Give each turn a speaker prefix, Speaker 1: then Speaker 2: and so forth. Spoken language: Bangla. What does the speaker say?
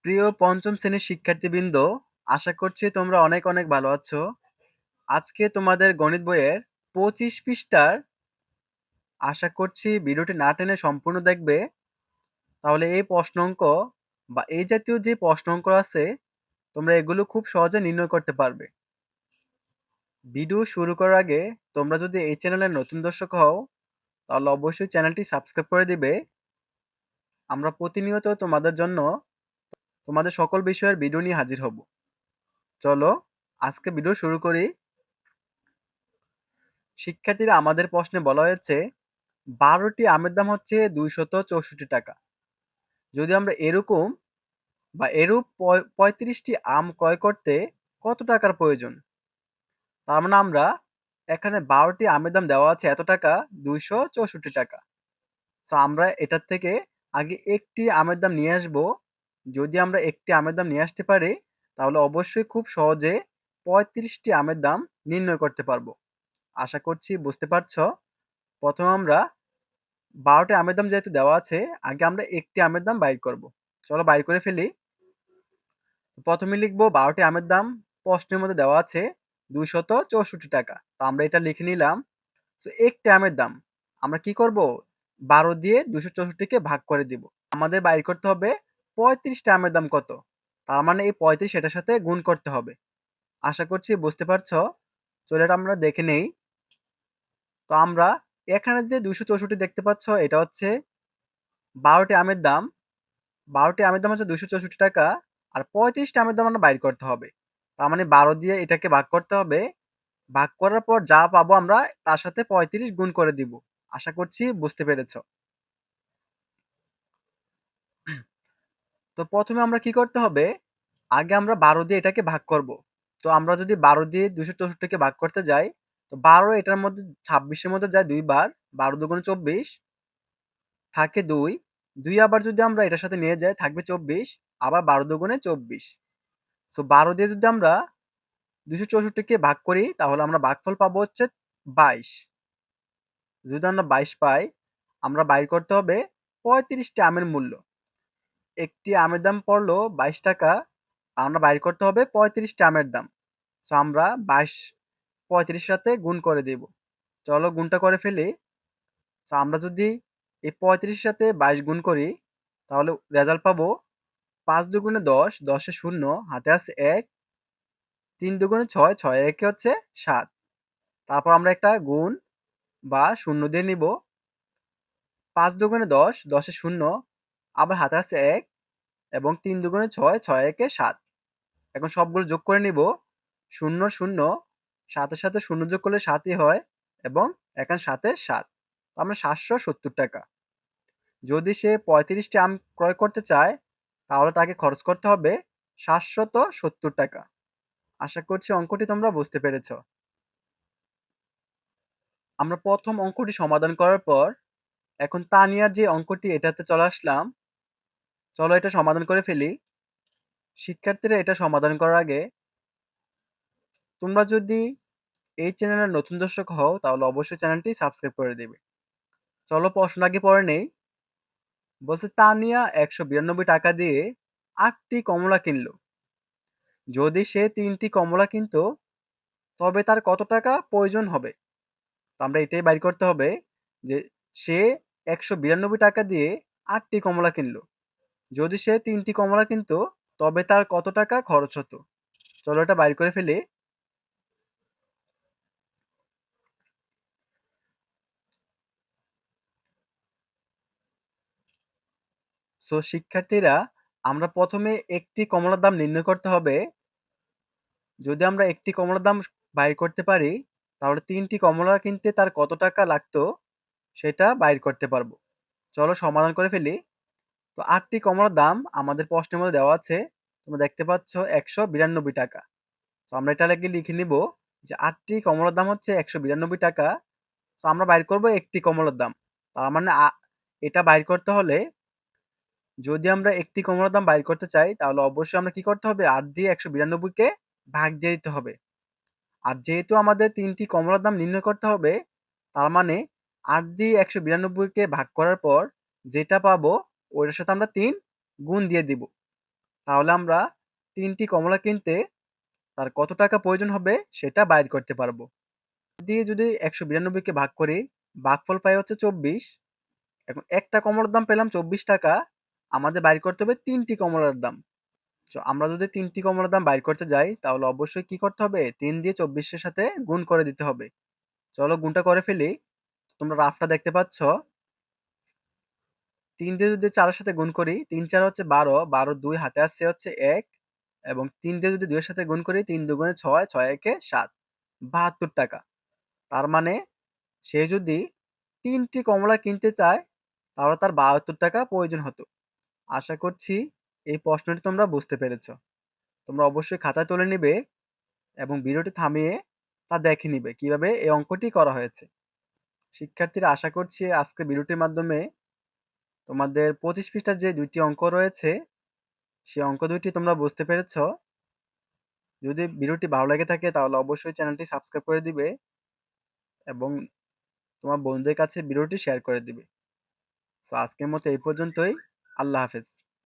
Speaker 1: প্রিয় পঞ্চম শ্রেণীর শিক্ষার্থীবৃন্দ, আশা করছি তোমরা অনেক অনেক ভালো আছো। আজকে তোমাদের গণিত বইয়ের 25 পৃষ্ঠার আশা করছি ভিডিওটি না টেনে সম্পূর্ণ দেখবে। তাহলে এই প্রশ্ন অঙ্ক বা এই জাতীয় যে প্রশ্ন অঙ্ক আছে তোমরা এগুলো খুব সহজে নির্ণয় করতে পারবে। ভিডিও শুরু করার আগে তোমরা যদি এই চ্যানেলের নতুন দর্শক হও তাহলে অবশ্যই চ্যানেলটি সাবস্ক্রাইব করে দিবে। আমরা প্রতিনিয়ত তোমাদের জন্য তোমাদের সকল বিষয়ের ভিডিও নিয়ে হাজির হব। চলো আজকে ভিডিও শুরু করি। শিক্ষার্থীরা, আমাদের প্রশ্নে বলা হয়েছে 12টি আমের দাম হচ্ছে 264 টাকা। যদি আমরা এরূপ 35টি আম ক্রয় করতে কত টাকার প্রয়োজন? তার মানে আমরা এখানে 12টি আমের দাম দেওয়া আছে এত টাকা, 264 টাকা। তো আমরা এটার থেকে আগে একটি আমের দাম নিয়ে আসব। যদি আমরা একটি আমের দাম নিয়ে আসতে পারি তাহলে অবশ্যই খুব সহজে 35টি আমের দাম নির্ণয় করতে পারবো। আশা করছি বুঝতে পারছো। প্রথমে আমরা 12টি আমের দাম যেহেতু দেওয়া আছে, আগে আমরা একটি আমের দাম বাইর করব। চলো বাইর করে ফেলি। প্রথমে লিখবো 12টি আমের দাম প্রশ্নের মধ্যে দেওয়া আছে 264 টাকা। তো আমরা এটা লিখে নিলাম। তো একটি আমের দাম আমরা কি করব? 12 দিয়ে 264কে ভাগ করে দিব। আমাদের বাইর করতে হবে 35টা আমের দাম কত। তার মানে এই 35 এটার সাথে গুণ করতে হবে। আশা করছি বুঝতে পারছো। চলো এটা আমরা দেখে নেই। তো আমরা এখানে যে 264 দেখতে পাচ্ছ এটা হচ্ছে 12টি আমের দাম। 12টি আমের দাম হচ্ছে 264 টাকা। আর 35টা আমের দাম আমরা বাইর করতে হবে। তার মানে 12 দিয়ে এটাকে ভাগ করতে হবে। ভাগ করার পর যা পাবো আমরা তার সাথে 35 গুণ করে দিব। আশা করছি বুঝতে পেরেছো। তো প্রথমে আমরা কি করতে হবে? আগে আমরা 12 দিয়ে এটাকে ভাগ করব। তো আমরা যদি 12 দিয়ে 264 কে ভাগ করতে যাই, তো 12 এটার মধ্যে 26 এর মধ্যে যায় 2 বার। 12 দুগুণে 24 থাকে 2। 2 আবার যদি আমরা এটার সাথে নিয়ে যাই থাকবে 24। আবার 12 দুগুণে 24। সো 12 দিয়ে যদি আমরা 264কে ভাগ করি তাহলে আমরা ভাগফল পাবো হচ্ছে 22। যদি আমরা 22 পাই, আমরা বাইর করতে হবে 35টি আমের মূল্য। একটি আমের দাম পড়লো 22 টাকা। আমরা বাইর করতে হবে 35টি আমের দাম। সো আমরা 22 35 সাথে গুণ করে দেব। চলো গুণটা করে ফেলি। সো আমরা যদি এই 35 সাথে 22 গুণ করি তাহলে রেজাল্ট পাবো 5 দুগুণে 10, 10 এ 0, হাতে আছে 1, 3 দুগুণে 6, 6 এ 1 হচ্ছে 7। তারপর আমরা একটা গুণ বা শূন্য দিয়ে নিব। 5 দুগুণে 10, 10 এ 0, আবার হাতে আছে 1 এবং 3 দুগুণে 6, 6 এ 1 7। এখন সবগুলো যোগ করে নিব। 0, 0, 7 এর সাথে 0 যোগ করলে 7ই হয় এবং এখানে 7 এ 7। আমরা 770 টাকা। যদি সে 35টি আম ক্রয় করতে চায় তাহলে তাকে খরচ করতে হবে 770 টাকা। আশা করছি অঙ্কটি তোমরা বুঝতে পেরেছ। আমরা প্রথম অঙ্কটি সমাধান করার পর এখন তানিয়ার যে অঙ্কটি এটাতে চলে আসলাম। চলো এটা সমাধান করে ফেলি। শিক্ষার্থীরা, এটা সমাধান করার আগে তোমরা যদি এই চ্যানেলের নতুন দর্শক হও তাহলে অবশ্যই চ্যানেলটি সাবস্ক্রাইব করে দেবে। চলো প্রশ্ন আগে পড়ে নেই। বলছে তানিয়া 192 টাকা দিয়ে 8টি কমলা কিনলো। যদি সে 3টি কমলা কিনতো তবে তার কত টাকা প্রয়োজন হবে? তো আমরা এটাই বাইর করতে হবে যে সে 192 টাকা দিয়ে 8টি কমলা কিনলো। যদি সে 3টি কমলা কিনতো তবে তার কত টাকা খরচ হতো? চলো এটা বাইর করে ফেলি। সো শিক্ষার্থীরা, আমরা প্রথমে একটি কমলার দাম নির্ণয় করতে হবে। যদি আমরা একটি কমলার দাম বাইর করতে পারি তাহলে 3টি কমলা কিনতে তার কত টাকা লাগতো সেটা বাইর করতে পারবো। চলো সমাধান করে ফেলি। তো 8টি কমলার দাম আমাদের প্রশ্নের মধ্যে দেওয়া আছে। তোমরা দেখতে পাচ্ছ 192 টাকা। তো আমরা এটা আগে লিখে নিব যে 8টি কমলার দাম হচ্ছে 192 টাকা। তো আমরা বাইর করব একটি কমলার দাম। তার মানে এটা বাইর করতে হলে যদি আমরা একটি কমলার দাম বাইর করতে চাই তাহলে অবশ্যই আমরা কি করতে হবে? 8 দিয়ে 192কে ভাগ দিয়ে দিতে হবে। আর যেহেতু আমাদের 3টি কমলার দাম নির্ণয় করতে হবে, তার মানে 8 দিয়ে 192কে ভাগ করার পর যেটা পাবো ওটার সাথে আমরা 3 গুণ দিয়ে দিব। তাহলে আমরা ৩ টি কমলা কিনতে তার কত টাকা প্রয়োজন হবে সেটা বাইর করতে পারবো। দিয়ে যদি ১৯২ কে ভাগ করি, ভাগফল পাই হচ্ছে ২৪। এখন একটা কমলার দাম পেলাম ৳২৪, আমাদের বাইর করতে হবে ৩ টি কমলার দাম। সো আমরা যদি ৩ টি কমলার দাম বাইর করতে যাই তাহলে অবশ্যই কি করতে হবে? ৩ দিয়ে ২৪ এর সাথে গুণ করে দিতে হবে। চলো গুণটা করে ফেলি। তোমরা রাফটা দেখতে পাচ্ছ। ৩ দিয়ে যদি ৪ এর সাথে গুণ করি, ৩-৪ হচ্ছে ১২, ১২ ২ হাতে আসছে হচ্ছে ১ এবং ৩ দিয়ে যদি ২ এর সাথে গুণ করি ৩ দুগুণে ৬, ৬ একে ৭, ৳৭২। তার মানে সে যদি ৩ টি কমলা কিনতে চায় তাহলে তার ৳৭২ প্রয়োজন হতো। আশা করছি এই প্রশ্নটি তোমরা বুঝতে পেরেছ। তোমরা অবশ্যই খাতায় তুলে নিবে এবং ভিডিওটি থামিয়ে তা দেখে নিবে কিভাবে এই অঙ্কটি করা হয়েছে। শিক্ষার্থীরা আশা করছি আজকের ভিডিওটির মাধ্যমে তোমাদের ২৫ পৃষ্ঠার যে ২ টি অঙ্ক রয়েছে, সেই অঙ্ক ২ টি তোমরা বুঝতে পেরেছ। যদি ভিডিওটি ভালো লেগে থাকে তাহলে অবশ্যই চ্যানেলটি সাবস্ক্রাইব করে দিবে এবং তোমার বন্ধুদের কাছে ভিডিওটি শেয়ার করে দিবে। সো আজকের মতো এই পর্যন্তই। আল্লাহ হাফেজ।